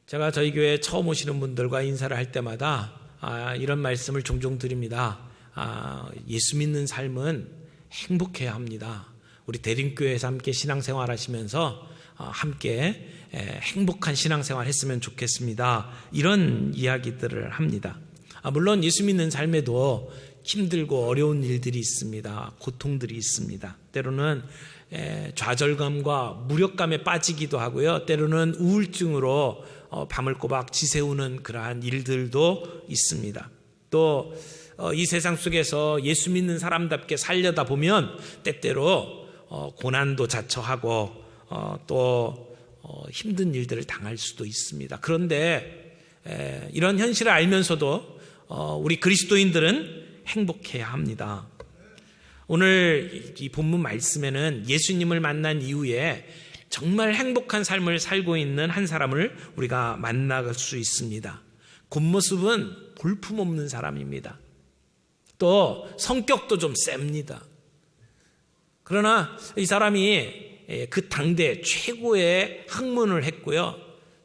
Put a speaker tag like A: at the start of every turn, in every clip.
A: 제가 저희 교회에 처음 오시는 분들과 인사를 할 때마다 이런 말씀을 종종 드립니다. 예수 믿는 삶은 행복해야 합니다. 우리 대림교회에서 함께 신앙생활 하시면서 함께 행복한 신앙생활 했으면 좋겠습니다. 이런 이야기들을 합니다. 물론 예수 믿는 삶에도 힘들고 어려운 일들이 있습니다. 고통들이 있습니다. 때로는 좌절감과 무력감에 빠지기도 하고요. 때로는 우울증으로 밤을 꼬박 지새우는 그러한 일들도 있습니다. 또 이 세상 속에서 예수 믿는 사람답게 살려다 보면 때때로 고난도 자처하고 또 힘든 일들을 당할 수도 있습니다. 그런데 이런 현실을 알면서도 우리 그리스도인들은 행복해야 합니다. 오늘 이 본문 말씀에는 예수님을 만난 이후에 정말 행복한 삶을 살고 있는 한 사람을 우리가 만날 수 있습니다. 겉모습은 볼품없는 사람입니다. 또 성격도 좀 셉니다. 그러나 이 사람이 그 당대 최고의 학문을 했고요.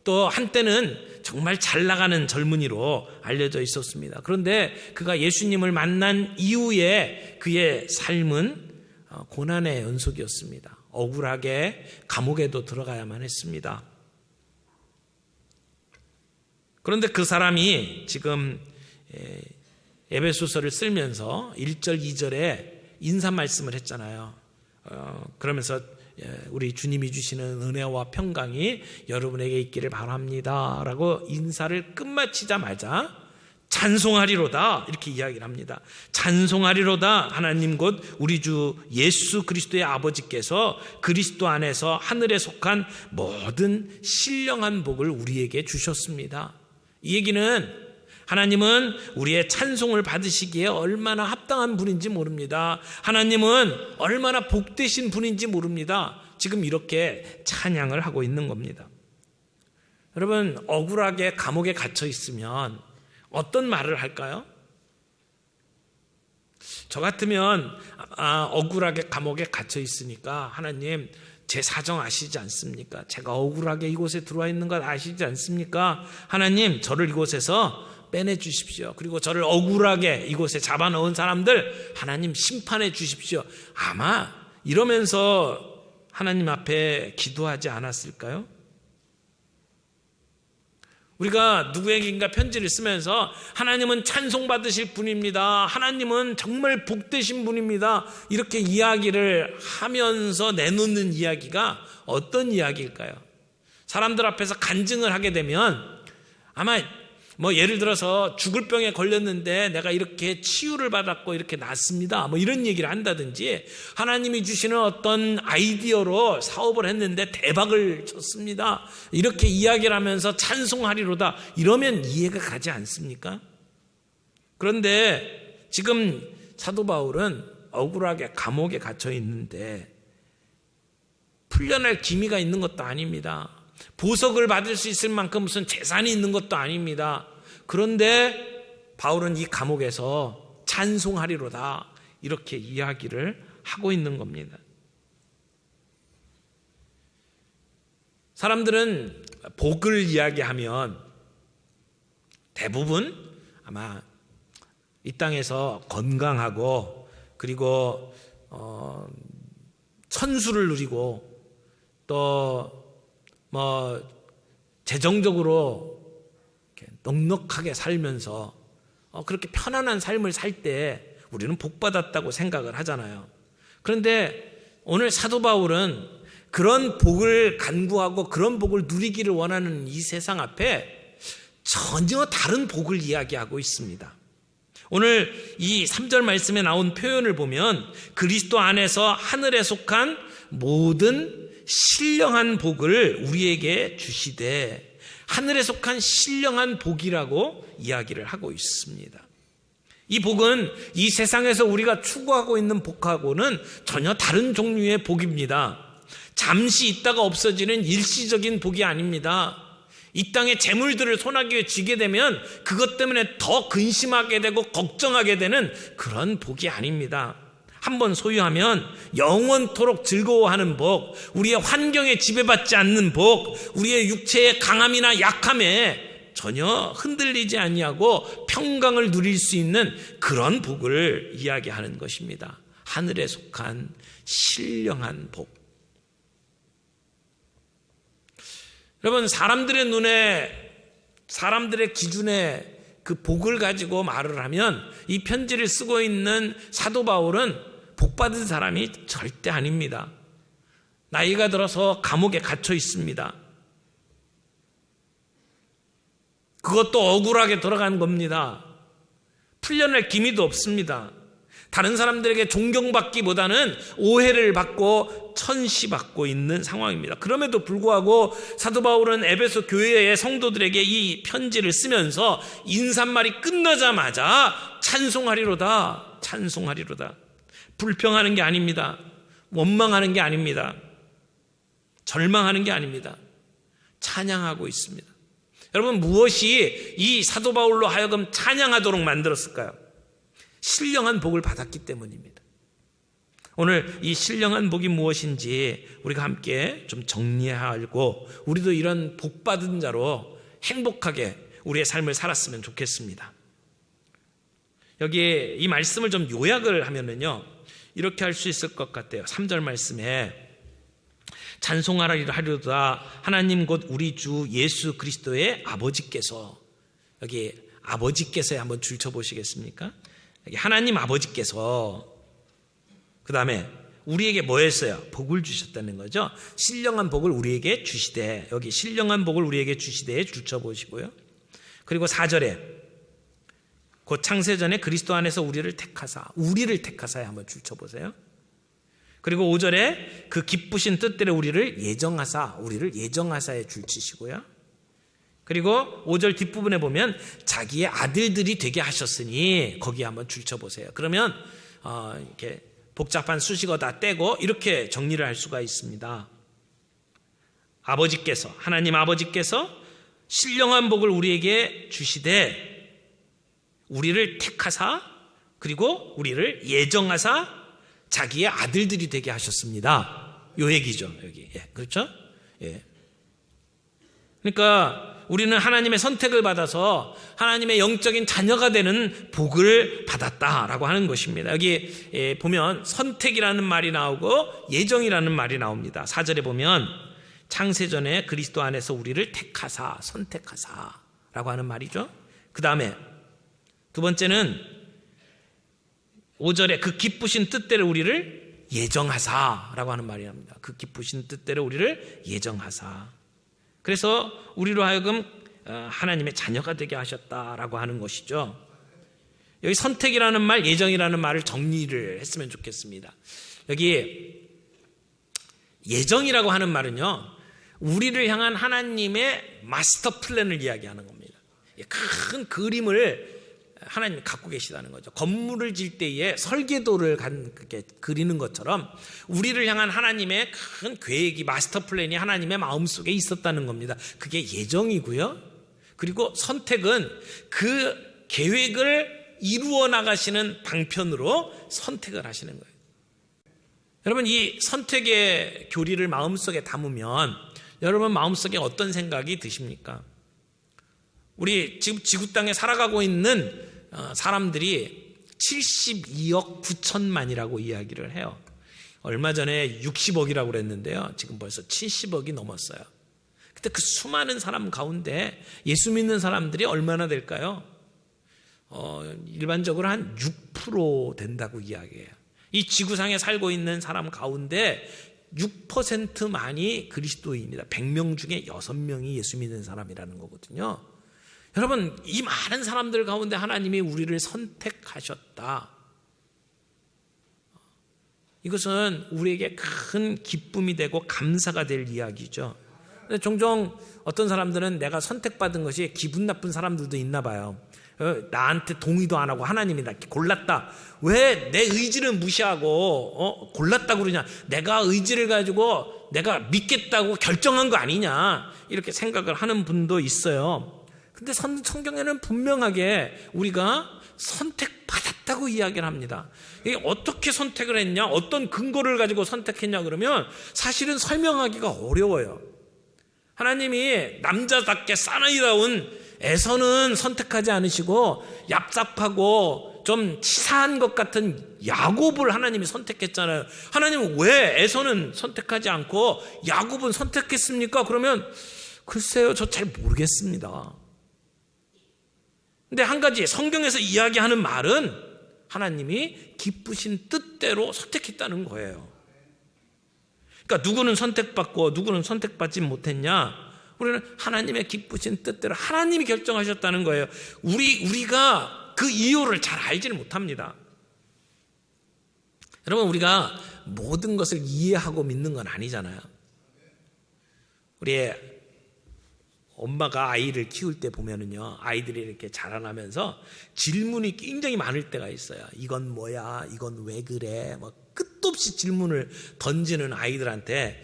A: 또 한때는 정말 잘 나가는 젊은이로 알려져 있었습니다. 그런데 그가 예수님을 만난 이후에 그의 삶은 고난의 연속이었습니다. 억울하게 감옥에도 들어가야만 했습니다. 그런데 그 사람이 지금 에베소서를 쓰면서 1절, 2절에 인사 말씀을 했잖아요. 그러면서 우리 주님이 주시는 은혜와 평강이 여러분에게 있기를 바랍니다 라고 인사를 끝마치자마자 찬송하리로다 이렇게 이야기를 합니다. 찬송하리로다. 하나님 곧 우리 주 예수 그리스도의 아버지께서 그리스도 안에서 하늘에 속한 모든 신령한 복을 우리에게 주셨습니다. 이 얘기는 하나님은 우리의 찬송을 받으시기에 얼마나 합당한 분인지 모릅니다. 하나님은 얼마나 복되신 분인지 모릅니다. 지금 이렇게 찬양을 하고 있는 겁니다. 여러분, 억울하게 감옥에 갇혀 있으면 어떤 말을 할까요? 저 같으면 억울하게 감옥에 갇혀 있으니까 하나님 제 사정 아시지 않습니까? 제가 억울하게 이곳에 들어와 있는 것 아시지 않습니까? 하나님 저를 이곳에서 빼내 주십시오. 그리고 저를 억울하게 이곳에 잡아넣은 사람들 하나님 심판해 주십시오. 아마 이러면서 하나님 앞에 기도하지 않았을까요? 우리가 누구에게인가 편지를 쓰면서 하나님은 찬송받으실 분입니다. 하나님은 정말 복되신 분입니다. 이렇게 이야기를 하면서 내놓는 이야기가 어떤 이야기일까요? 사람들 앞에서 간증을 하게 되면 아마 예를 들어서 죽을 병에 걸렸는데 내가 이렇게 치유를 받았고 이렇게 낫습니다. 이런 얘기를 한다든지 하나님이 주시는 어떤 아이디어로 사업을 했는데 대박을 쳤습니다. 이렇게 이야기를 하면서 찬송하리로다. 이러면 이해가 가지 않습니까? 그런데 지금 사도 바울은 억울하게 감옥에 갇혀 있는데 풀려날 기미가 있는 것도 아닙니다. 보석을 받을 수 있을 만큼 무슨 재산이 있는 것도 아닙니다. 그런데 바울은 이 감옥에서 찬송하리로다 이렇게 이야기를 하고 있는 겁니다. 사람들은 복을 이야기하면 대부분 아마 이 땅에서 건강하고 그리고 천수를 누리고 또 재정적으로 이렇게 넉넉하게 살면서 그렇게 편안한 삶을 살 때 우리는 복받았다고 생각을 하잖아요. 그런데 오늘 사도 바울은 그런 복을 간구하고 그런 복을 누리기를 원하는 이 세상 앞에 전혀 다른 복을 이야기하고 있습니다. 오늘 이 3절 말씀에 나온 표현을 보면 그리스도 안에서 하늘에 속한 모든 신령한 복을 우리에게 주시되 하늘에 속한 신령한 복이라고 이야기를 하고 있습니다. 이 복은 이 세상에서 우리가 추구하고 있는 복하고는 전혀 다른 종류의 복입니다. 잠시 있다가 없어지는 일시적인 복이 아닙니다. 이 땅의 재물들을 손아귀에 쥐게 되면 그것 때문에 더 근심하게 되고 걱정하게 되는 그런 복이 아닙니다. 한번 소유하면 영원토록 즐거워하는 복, 우리의 환경에 지배받지 않는 복, 우리의 육체의 강함이나 약함에 전혀 흔들리지 아니하고 평강을 누릴 수 있는 그런 복을 이야기하는 것입니다. 하늘에 속한 신령한 복. 여러분, 사람들의 눈에, 사람들의 기준에 그 복을 가지고 말을 하면 이 편지를 쓰고 있는 사도 바울은 복 받은 사람이 절대 아닙니다. 나이가 들어서 감옥에 갇혀 있습니다. 그것도 억울하게 들어간 겁니다. 풀려날 기미도 없습니다. 다른 사람들에게 존경받기보다는 오해를 받고 천시받고 있는 상황입니다. 그럼에도 불구하고 사도 바울은 에베소 교회의 성도들에게 이 편지를 쓰면서 인사말이 끝나자마자 찬송하리로다, 찬송하리로다. 불평하는 게 아닙니다. 원망하는 게 아닙니다. 절망하는 게 아닙니다. 찬양하고 있습니다. 여러분, 무엇이 이 사도 바울로 하여금 찬양하도록 만들었을까요? 신령한 복을 받았기 때문입니다. 오늘 이 신령한 복이 무엇인지 우리가 함께 좀 정리하고 우리도 이런 복 받은 자로 행복하게 우리의 삶을 살았으면 좋겠습니다. 여기에 이 말씀을 좀 요약을 하면은요, 이렇게 할 수 있을 것 같아요. 3절 말씀에 찬송하리로다 하나님 곧 우리 주 예수 그리스도의 아버지께서, 여기 아버지께서에 한번 줄 쳐보시겠습니까? 여기 하나님 아버지께서, 그 다음에 우리에게 뭐 했어요? 복을 주셨다는 거죠. 신령한 복을 우리에게 주시되, 여기 신령한 복을 우리에게 주시되 줄 쳐보시고요. 그리고 4절에 곧 창세전에 그리스도 안에서 우리를 택하사에 한번 줄 쳐보세요. 그리고 5절에 그 기쁘신 뜻대로 우리를 예정하사에 줄 치시고요. 그리고 5절 뒷부분에 보면 자기의 아들들이 되게 하셨으니 거기에 한번 줄 쳐보세요. 그러면 이렇게 복잡한 수식어 다 떼고 이렇게 정리를 할 수가 있습니다. 아버지께서, 하나님 아버지께서 신령한 복을 우리에게 주시되 우리를 택하사, 그리고 우리를 예정하사 자기의 아들들이 되게 하셨습니다. 요 얘기죠, 여기. 예, 그렇죠? 예. 그러니까 우리는 하나님의 선택을 받아서 하나님의 영적인 자녀가 되는 복을 받았다라고 하는 것입니다. 여기 보면 선택이라는 말이 나오고 예정이라는 말이 나옵니다. 4절에 보면 창세전에 그리스도 안에서 우리를 택하사, 선택하사라고 하는 말이죠. 그 다음에 두 번째는 5절에 그 기쁘신 뜻대로 우리를 예정하사라고 하는 말이 납니다. 그 기쁘신 뜻대로 우리를 예정하사. 그래서 우리로 하여금 하나님의 자녀가 되게 하셨다라고 하는 것이죠. 여기 선택이라는 말, 예정이라는 말을 정리를 했으면 좋겠습니다. 여기 예정이라고 하는 말은요, 우리를 향한 하나님의 마스터 플랜을 이야기하는 겁니다. 큰 그림을 하나님이 갖고 계시다는 거죠. 건물을 질 때에 설계도를 그리는 것처럼 우리를 향한 하나님의 큰 계획이, 마스터 플랜이 하나님의 마음속에 있었다는 겁니다. 그게 예정이고요. 그리고 선택은 그 계획을 이루어 나가시는 방편으로 선택을 하시는 거예요. 여러분, 이 선택의 교리를 마음속에 담으면 여러분 마음속에 어떤 생각이 드십니까? 우리 지금 지구 땅에 살아가고 있는 사람들이 72억 9천만이라고 이야기를 해요. 얼마 전에 60억이라고 그랬는데요, 지금 벌써 70억이 넘었어요. 근데 그 수많은 사람 가운데 예수 믿는 사람들이 얼마나 될까요? 일반적으로 한 6% 된다고 이야기해요. 이 지구상에 살고 있는 사람 가운데 6%만이 그리스도인입니다. 100명 중에 6명이 예수 믿는 사람이라는 거거든요. 여러분, 이 많은 사람들 가운데 하나님이 우리를 선택하셨다. 이것은 우리에게 큰 기쁨이 되고 감사가 될 이야기죠. 근데 종종 어떤 사람들은 내가 선택받은 것이 기분 나쁜 사람들도 있나 봐요. 나한테 동의도 안 하고 하나님이 나 골랐다. 왜 내 의지를 무시하고 골랐다고 그러냐. 내가 의지를 가지고 내가 믿겠다고 결정한 거 아니냐. 이렇게 생각을 하는 분도 있어요. 근데 성경에는 분명하게 우리가 선택받았다 맞다고 이야기를 합니다. 이게 어떻게 선택을 했냐, 어떤 근거를 가지고 선택했냐 그러면 사실은 설명하기가 어려워요. 하나님이 남자답게 사나이다운 에서는 선택하지 않으시고 얍삽하고 좀 치사한 것 같은 야곱을 하나님이 선택했잖아요. 하나님은 왜 에서는 선택하지 않고 야곱은 선택했습니까? 그러면 글쎄요, 저 잘 모르겠습니다. 근데 한 가지 성경에서 이야기하는 말은 하나님이 기쁘신 뜻대로 선택했다는 거예요. 그러니까 누구는 선택받고 누구는 선택받지 못했냐? 우리는 하나님의 기쁘신 뜻대로 하나님이 결정하셨다는 거예요. 우리가 그 이유를 잘 알지는 못합니다. 여러분, 우리가 모든 것을 이해하고 믿는 건 아니잖아요. 우리 엄마가 아이를 키울 때 보면은요, 아이들이 이렇게 자라나면서 질문이 굉장히 많을 때가 있어요. 이건 뭐야? 이건 왜 그래? 뭐 끝도 없이 질문을 던지는 아이들한테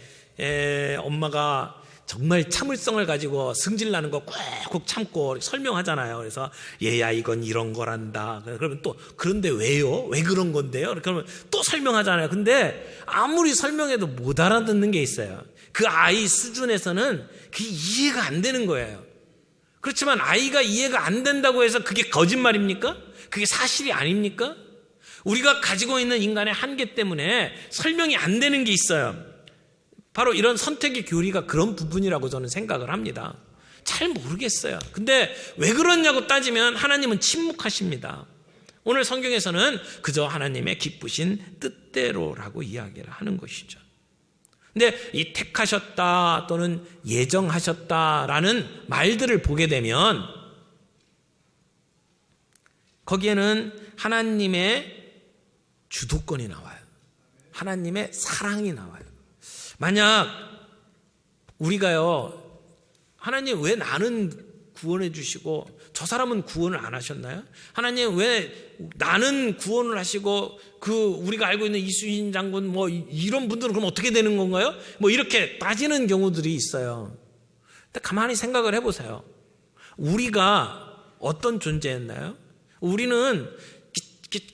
A: 엄마가 정말 참을성을 가지고 승질나는 거 꾹꾹 참고 설명하잖아요. 그래서 얘야 이건 이런 거란다. 그러면 또 그런데 왜요? 왜 그런 건데요? 그러면 또 설명하잖아요. 근데 아무리 설명해도 못 알아듣는 게 있어요. 그 아이 수준에서는 그게 이해가 안 되는 거예요. 그렇지만 아이가 이해가 안 된다고 해서 그게 거짓말입니까? 그게 사실이 아닙니까? 우리가 가지고 있는 인간의 한계 때문에 설명이 안 되는 게 있어요. 바로 이런 선택의 교리가 그런 부분이라고 저는 생각을 합니다. 잘 모르겠어요. 근데 왜 그러냐고 따지면 하나님은 침묵하십니다. 오늘 성경에서는 그저 하나님의 기쁘신 뜻대로라고 이야기를 하는 것이죠. 근데 이 택하셨다 또는 예정하셨다라는 말들을 보게 되면 거기에는 하나님의 주도권이 나와요. 하나님의 사랑이 나와요. 만약 우리가요, 하나님 왜 나는 구원해 주시고 저 사람은 구원을 안 하셨나요? 하나님 왜 나는 구원을 하시고 우리가 알고 있는 이수인 장군 뭐 이런 분들은 그럼 어떻게 되는 건가요? 뭐 이렇게 빠지는 경우들이 있어요. 근데 가만히 생각을 해보세요. 우리가 어떤 존재였나요? 우리는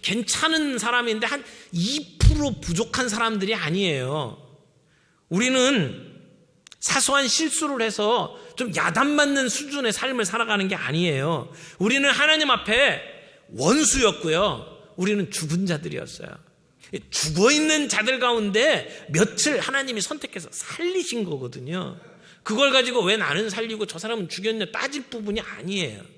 A: 괜찮은 사람인데 한 2% 부족한 사람들이 아니에요. 우리는 사소한 실수를 해서 좀 야단맞는 수준의 삶을 살아가는 게 아니에요. 우리는 하나님 앞에 원수였고요. 우리는 죽은 자들이었어요. 죽어있는 자들 가운데 며칠 하나님이 선택해서 살리신 거거든요. 그걸 가지고 왜 나는 살리고 저 사람은 죽였냐 따질 부분이 아니에요.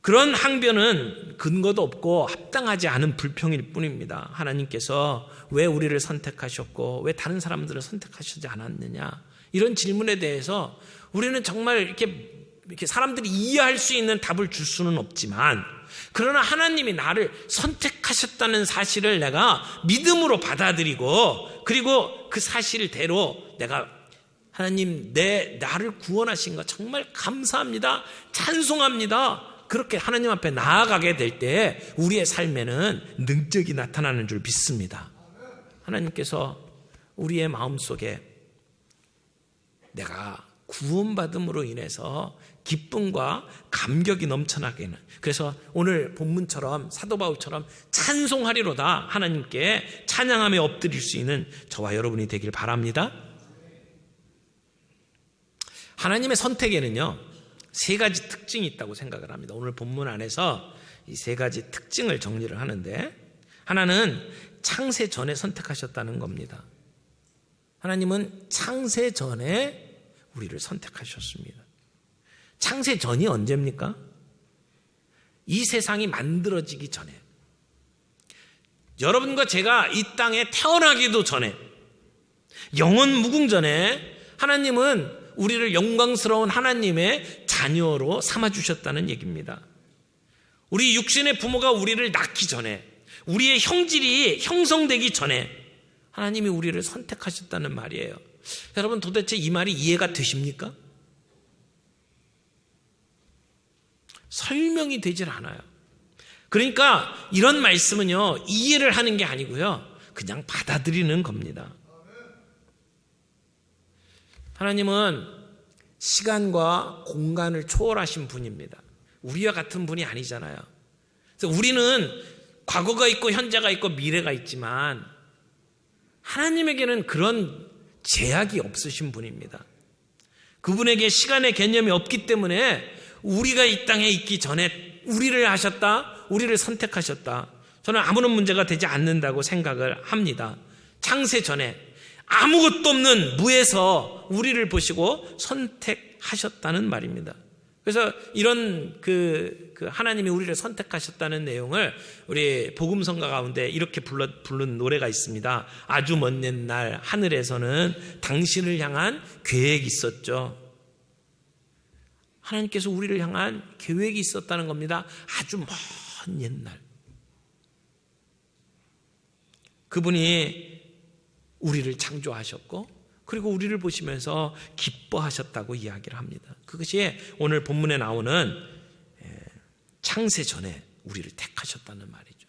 A: 그런 항변은 근거도 없고 합당하지 않은 불평일 뿐입니다. 하나님께서 왜 우리를 선택하셨고 왜 다른 사람들을 선택하시지 않았느냐, 이런 질문에 대해서 우리는 정말 이렇게 사람들이 이해할 수 있는 답을 줄 수는 없지만, 그러나 하나님이 나를 선택하셨다는 사실을 내가 믿음으로 받아들이고, 그리고 그 사실대로 내가 하나님 나를 구원하신 거 정말 감사합니다, 찬송합니다, 그렇게 하나님 앞에 나아가게 될 때 우리의 삶에는 능력이 나타나는 줄 믿습니다. 하나님께서 우리의 마음속에 내가 구원받음으로 인해서 기쁨과 감격이 넘쳐나게는, 그래서 오늘 본문처럼 사도 바울처럼 찬송하리로다, 하나님께 찬양하며 엎드릴 수 있는 저와 여러분이 되길 바랍니다. 하나님의 선택에는요 3가지 특징이 있다고 생각을 합니다. 오늘 본문 안에서 이 3가지 특징을 정리를 하는데, 하나는 창세 전에 선택하셨다는 겁니다. 하나님은 창세 전에 우리를 선택하셨습니다. 창세 전이 언제입니까? 이 세상이 만들어지기 전에, 여러분과 제가 이 땅에 태어나기도 전에, 영원 무궁전에 하나님은 우리를 영광스러운 하나님의 자녀로 삼아주셨다는 얘기입니다. 우리 육신의 부모가 우리를 낳기 전에, 우리의 형질이 형성되기 전에 하나님이 우리를 선택하셨다는 말이에요. 여러분, 도대체 이 말이 이해가 되십니까? 설명이 되질 않아요. 그러니까 이런 말씀은요 이해를 하는 게 아니고요 그냥 받아들이는 겁니다. 하나님은 시간과 공간을 초월하신 분입니다. 우리와 같은 분이 아니잖아요. 그래서 우리는 과거가 있고 현재가 있고 미래가 있지만 하나님에게는 그런 제약이 없으신 분입니다. 그분에게 시간의 개념이 없기 때문에 우리가 이 땅에 있기 전에 우리를 하셨다, 우리를 선택하셨다. 저는 아무런 문제가 되지 않는다고 생각을 합니다. 창세 전에 아무것도 없는 무에서 우리를 보시고 선택하셨다는 말입니다. 그래서 이런 하나님이 우리를 선택하셨다는 내용을 우리 복음성가 가운데 이렇게 부른 노래가 있습니다. 아주 먼 옛날 하늘에서는 당신을 향한 계획이 있었죠. 하나님께서 우리를 향한 계획이 있었다는 겁니다. 아주 먼 옛날. 그분이 우리를 창조하셨고 그리고 우리를 보시면서 기뻐하셨다고 이야기를 합니다. 그것이 오늘 본문에 나오는 창세 전에 우리를 택하셨다는 말이죠.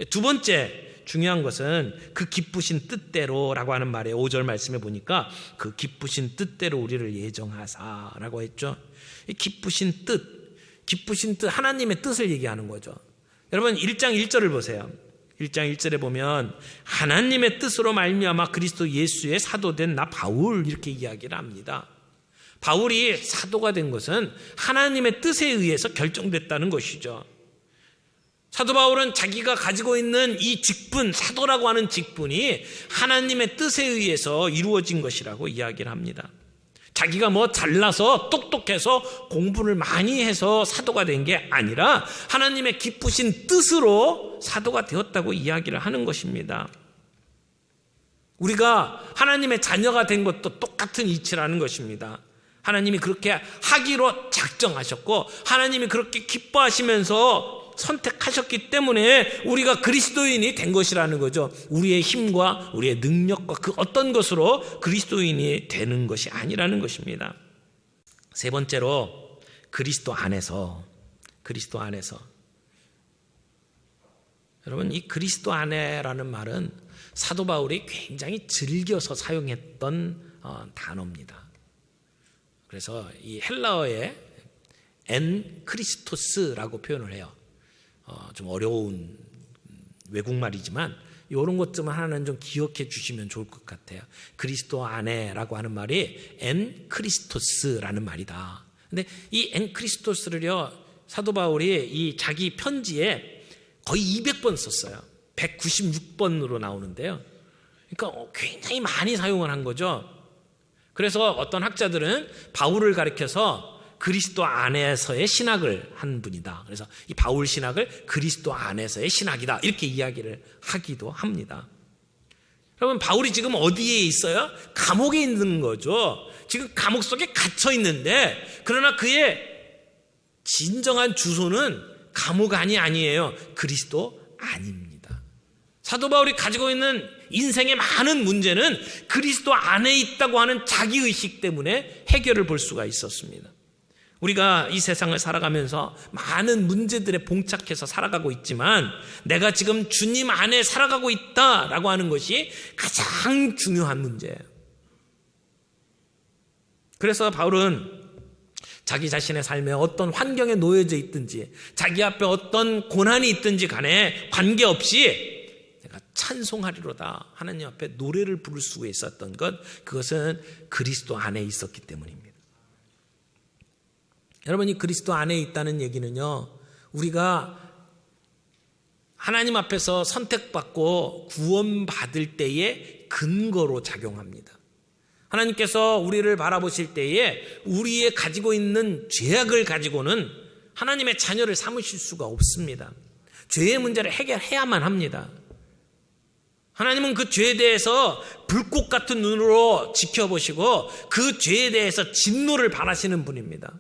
A: 두 번째 중요한 것은 그 기쁘신 뜻대로라고 하는 말에 5절 말씀에 보니까 그 기쁘신 뜻대로 우리를 예정하사라고 했죠. 이 기쁘신 뜻 하나님의 뜻을 얘기하는 거죠. 여러분 1장 1절을 보세요. 1장 1절에 보면 하나님의 뜻으로 말미암아 그리스도 예수의 사도된 나 바울 이렇게 이야기를 합니다. 바울이 사도가 된 것은 하나님의 뜻에 의해서 결정됐다는 것이죠. 사도 바울은 자기가 가지고 있는 이 직분, 사도라고 하는 직분이 하나님의 뜻에 의해서 이루어진 것이라고 이야기를 합니다. 자기가 잘나서 똑똑해서 공부를 많이 해서 사도가 된 게 아니라 하나님의 기쁘신 뜻으로 사도가 되었다고 이야기를 하는 것입니다. 우리가 하나님의 자녀가 된 것도 똑같은 이치라는 것입니다. 하나님이 그렇게 하기로 작정하셨고 하나님이 그렇게 기뻐하시면서 선택하셨기 때문에 우리가 그리스도인이 된 것이라는 거죠. 우리의 힘과 우리의 능력과 그 어떤 것으로 그리스도인이 되는 것이 아니라는 것입니다. 세 번째로 그리스도 안에서 여러분 이 그리스도 안에라는 말은 사도 바울이 굉장히 즐겨서 사용했던 단어입니다. 그래서 이 헬라어에 엔 크리스토스라고 표현을 해요. 좀 어려운 외국말이지만 이런 것좀 하나는 좀 기억해 주시면 좋을 것 같아요. 그리스도 안에라고 하는 말이 엔 크리스토스라는 말이다. 근데 이 엔 크리스토스를요 사도 바울이 이 자기 편지에 거의 200번 썼어요. 196번으로 나오는데요. 그러니까 굉장히 많이 사용을 한 거죠. 그래서 어떤 학자들은 바울을 가리켜서 그리스도 안에서의 신학을 한 분이다. 그래서 이 바울 신학을 그리스도 안에서의 신학이다. 이렇게 이야기를 하기도 합니다. 여러분 바울이 지금 어디에 있어요? 감옥에 있는 거죠. 지금 감옥 속에 갇혀 있는데 그러나 그의 진정한 주소는 감옥 안이 아니에요. 그리스도 안입니다. 사도 바울이 가지고 있는 인생의 많은 문제는 그리스도 안에 있다고 하는 자기의식 때문에 해결을 볼 수가 있었습니다. 우리가 이 세상을 살아가면서 많은 문제들에 봉착해서 살아가고 있지만 내가 지금 주님 안에 살아가고 있다라고 하는 것이 가장 중요한 문제예요. 그래서 바울은 자기 자신의 삶에 어떤 환경에 놓여져 있든지 자기 앞에 어떤 고난이 있든지 간에 관계없이 내가 찬송하리로다 하나님 앞에 노래를 부를 수가 있었던 것, 그것은 그리스도 안에 있었기 때문입니다. 여러분 이 그리스도 안에 있다는 얘기는요 우리가 하나님 앞에서 선택받고 구원받을 때의 근거로 작용합니다. 하나님께서 우리를 바라보실 때에 우리의 가지고 있는 죄악을 가지고는 하나님의 자녀를 삼으실 수가 없습니다. 죄의 문제를 해결해야만 합니다. 하나님은 그 죄에 대해서 불꽃 같은 눈으로 지켜보시고 그 죄에 대해서 진노를 바라시는 분입니다.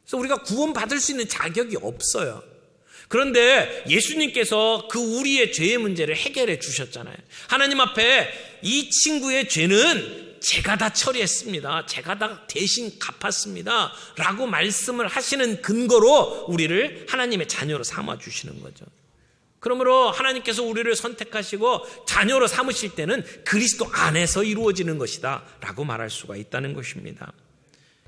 A: 그래서 우리가 구원받을 수 있는 자격이 없어요. 그런데 예수님께서 그 우리의 죄의 문제를 해결해 주셨잖아요. 하나님 앞에 이 친구의 죄는 제가 다 처리했습니다. 제가 다 대신 갚았습니다. 라고 말씀을 하시는 근거로 우리를 하나님의 자녀로 삼아 주시는 거죠. 그러므로 하나님께서 우리를 선택하시고 자녀로 삼으실 때는 그리스도 안에서 이루어지는 것이다 라고 말할 수가 있다는 것입니다.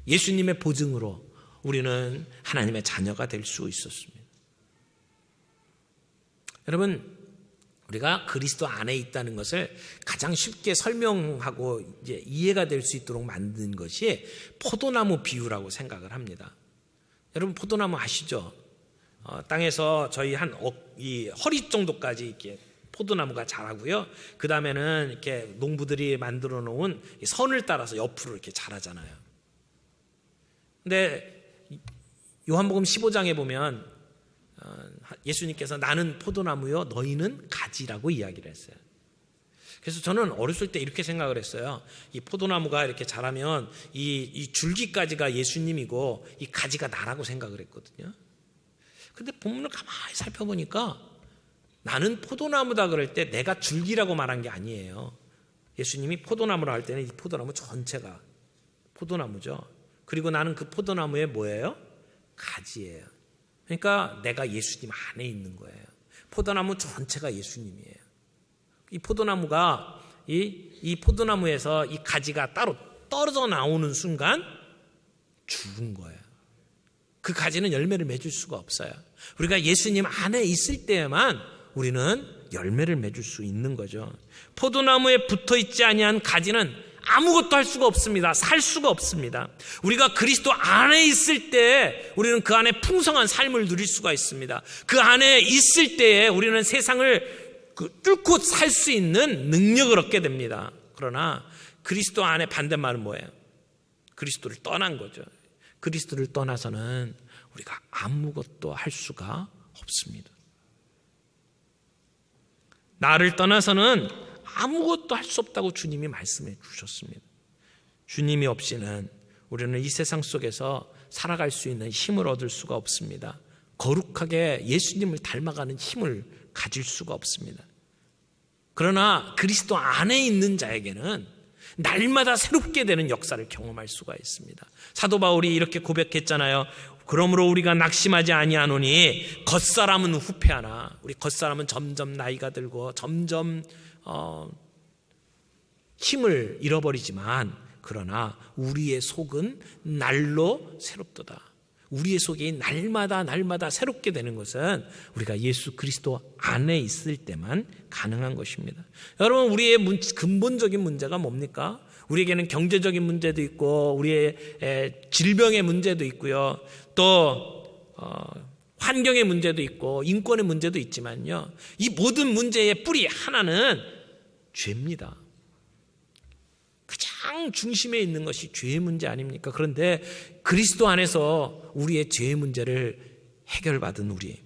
A: 예수님의 보증으로 우리는 하나님의 자녀가 될 수 있었습니다. 여러분, 우리가 그리스도 안에 있다는 것을 가장 쉽게 설명하고 이제 이해가 될 수 있도록 만든 것이 포도나무 비유라고 생각을 합니다. 여러분, 포도나무 아시죠? 땅에서 저희 이 허리 정도까지 이렇게 포도나무가 자라고요. 그 다음에는 이렇게 농부들이 만들어 놓은 선을 따라서 옆으로 이렇게 자라잖아요. 근데 요한복음 15장에 보면 예수님께서 나는 포도나무요 너희는 가지라고 이야기를 했어요. 그래서 저는 어렸을 때 이렇게 생각을 했어요. 이 포도나무가 이렇게 자라면 이 줄기까지가 예수님이고 이 가지가 나라고 생각을 했거든요. 근데 본문을 가만히 살펴보니까 나는 포도나무다 그럴 때 내가 줄기라고 말한 게 아니에요. 예수님이 포도나무라 할 때는 이 포도나무 전체가 포도나무죠. 그리고 나는 그 포도나무에 뭐예요? 가지예요. 그러니까 내가 예수님 안에 있는 거예요. 포도나무 전체가 예수님이에요. 이 포도나무가 이 포도나무에서 이 가지가 따로 떨어져 나오는 순간 죽은 거예요. 그 가지는 열매를 맺을 수가 없어요. 우리가 예수님 안에 있을 때에만 우리는 열매를 맺을 수 있는 거죠. 포도나무에 붙어있지 아니한 가지는 아무것도 할 수가 없습니다. 살 수가 없습니다. 우리가 그리스도 안에 있을 때 우리는 그 안에 풍성한 삶을 누릴 수가 있습니다. 그 안에 있을 때에 우리는 세상을 뚫고 살 수 있는 능력을 얻게 됩니다. 그러나 그리스도 안에 반대말은 뭐예요? 그리스도를 떠난 거죠. 그리스도를 떠나서는 우리가 아무것도 할 수가 없습니다. 나를 떠나서는 아무것도 할 수 없다고 주님이 말씀해 주셨습니다. 주님이 없이는 우리는 이 세상 속에서 살아갈 수 있는 힘을 얻을 수가 없습니다. 거룩하게 예수님을 닮아가는 힘을 가질 수가 없습니다. 그러나 그리스도 안에 있는 자에게는 날마다 새롭게 되는 역사를 경험할 수가 있습니다. 사도 바울이 이렇게 고백했잖아요. 그러므로 우리가 낙심하지 아니하노니 겉사람은 후패하나, 우리 겉사람은 점점 나이가 들고 점점 힘을 잃어버리지만 그러나 우리의 속은 날로 새롭도다. 우리의 속이 날마다 새롭게 되는 것은 우리가 예수 그리스도 안에 있을 때만 가능한 것입니다. 여러분, 우리의 근본적인 문제가 뭡니까? 우리에게는 경제적인 문제도 있고 우리의 질병의 문제도 있고요. 또 환경의 문제도 있고 인권의 문제도 있지만요. 이 모든 문제의 뿌리 하나는 죄입니다. 가장 중심에 있는 것이 죄의 문제 아닙니까? 그런데 그리스도 안에서 우리의 죄의 문제를 해결받은 우리,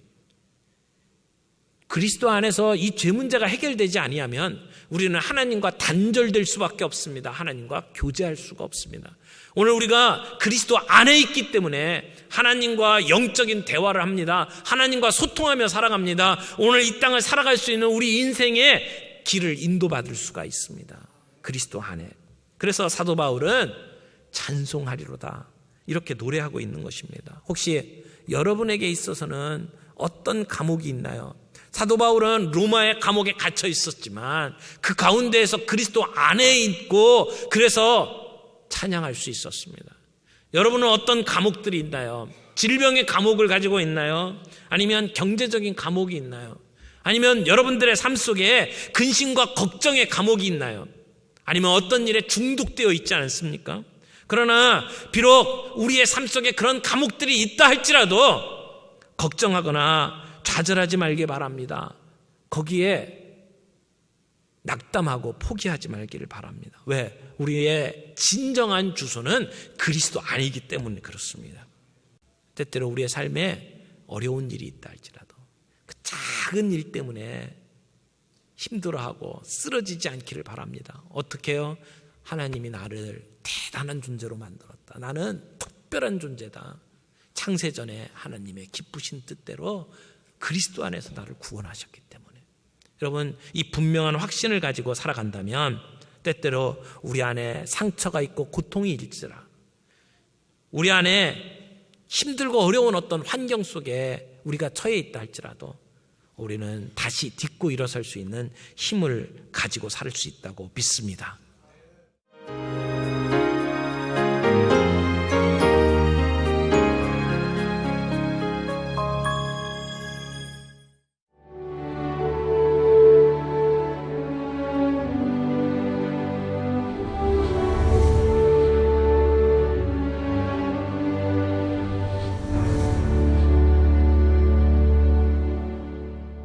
A: 그리스도 안에서 이 죄 문제가 해결되지 아니하면 우리는 하나님과 단절될 수밖에 없습니다. 하나님과 교제할 수가 없습니다. 오늘 우리가 그리스도 안에 있기 때문에 하나님과 영적인 대화를 합니다. 하나님과 소통하며 살아갑니다. 오늘 이 땅을 살아갈 수 있는 우리 인생의 길을 인도받을 수가 있습니다. 그리스도 안에. 그래서 사도 바울은 찬송하리로다 이렇게 노래하고 있는 것입니다. 혹시 여러분에게 있어서는 어떤 감옥이 있나요? 사도 바울은 로마의 감옥에 갇혀 있었지만 그 가운데에서 그리스도 안에 있고 그래서 찬양할 수 있었습니다. 여러분은 어떤 감옥들이 있나요? 질병의 감옥을 가지고 있나요? 아니면 경제적인 감옥이 있나요? 아니면 여러분들의 삶 속에 근심과 걱정의 감옥이 있나요? 아니면 어떤 일에 중독되어 있지 않습니까? 그러나 비록 우리의 삶 속에 그런 감옥들이 있다 할지라도 걱정하거나 좌절하지 말기 바랍니다. 거기에 낙담하고 포기하지 말기를 바랍니다. 왜? 우리의 진정한 주소는 그리스도 아니기 때문에 그렇습니다. 때때로 우리의 삶에 어려운 일이 있다 할지라도 그 작은 일 때문에 힘들어하고 쓰러지지 않기를 바랍니다. 어떻게 해요? 하나님이 나를 대단한 존재로 만들었다. 나는 특별한 존재다. 창세전에 하나님의 기쁘신 뜻대로 그리스도 안에서 나를 구원하셨기 때문에. 여러분, 이 분명한 확신을 가지고 살아간다면 때때로 우리 안에 상처가 있고 고통이 일지라, 우리 안에 힘들고 어려운 어떤 환경 속에 우리가 처해 있다 할지라도 우리는 다시 딛고 일어설 수 있는 힘을 가지고 살 수 있다고 믿습니다.